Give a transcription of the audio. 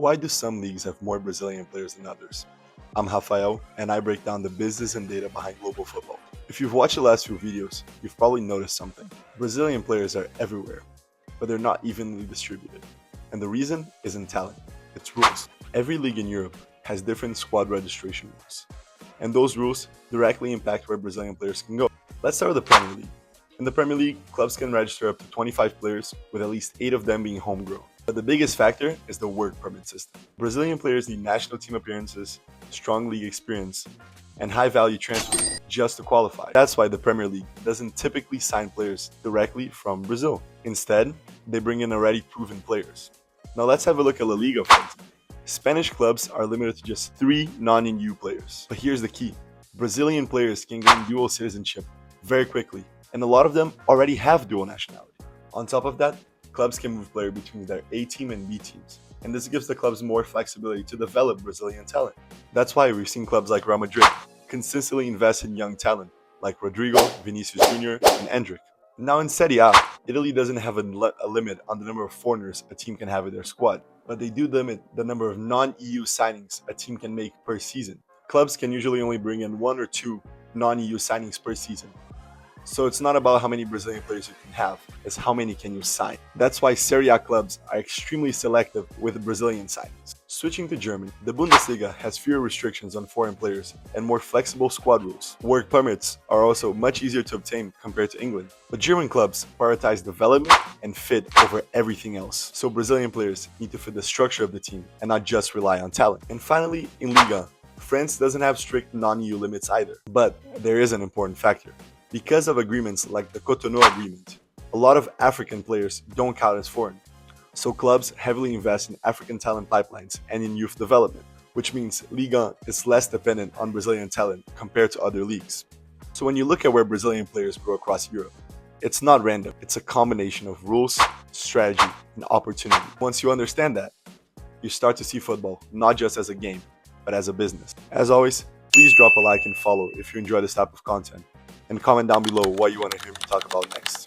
Why do some leagues have more Brazilian players than others? I'm Rafael, and I break down the business and data behind global football. If you've watched the last few videos, you've probably noticed something. Brazilian players are everywhere, but they're not evenly distributed. And the reason isn't talent, it's rules. Every league in Europe has different squad registration rules, and those rules directly impact where Brazilian players can go. Let's start with the Premier League. In the Premier League, clubs can register up to 25 players, with at least 8 of them being homegrown. But the biggest factor is the work permit system. Brazilian players need national team appearances, strong league experience, and high-value transfers just to qualify. That's why the Premier League doesn't typically sign players directly from Brazil. Instead, they bring in already proven players. Now let's have a look at La Liga, for example. Spanish clubs are limited to just 3 non-EU players. But here's the key. Brazilian players can gain dual citizenship very quickly, and a lot of them already have dual nationality. On top of that, clubs can move players between their A team and B teams, and this gives the clubs more flexibility to develop Brazilian talent. That's why we've seen clubs like Real Madrid consistently invest in young talent like Rodrigo, Vinicius Jr., and Endrick. Now in Serie A, Italy doesn't have a limit on the number of foreigners a team can have in their squad, but they do limit the number of non-EU signings a team can make per season. Clubs can usually only bring in 1 or 2 non-EU signings per season. So it's not about how many Brazilian players you can have, it's how many can you sign. That's why Serie A clubs are extremely selective with Brazilian signings. Switching to Germany, the Bundesliga has fewer restrictions on foreign players and more flexible squad rules. Work permits are also much easier to obtain compared to England. But German clubs prioritize development and fit over everything else. So Brazilian players need to fit the structure of the team and not just rely on talent. And finally, in Liga, France doesn't have strict non-EU limits either. But there is an important factor. Because of agreements like the Cotonou Agreement, a lot of African players don't count as foreign. So clubs heavily invest in African talent pipelines and in youth development, which means Liga is less dependent on Brazilian talent compared to other leagues. So when you look at where Brazilian players grow across Europe, it's not random. It's a combination of rules, strategy, and opportunity. Once you understand that, you start to see football not just as a game, but as a business. As always, please drop a like and follow if you enjoy this type of content. And comment down below what you want to hear me talk about next.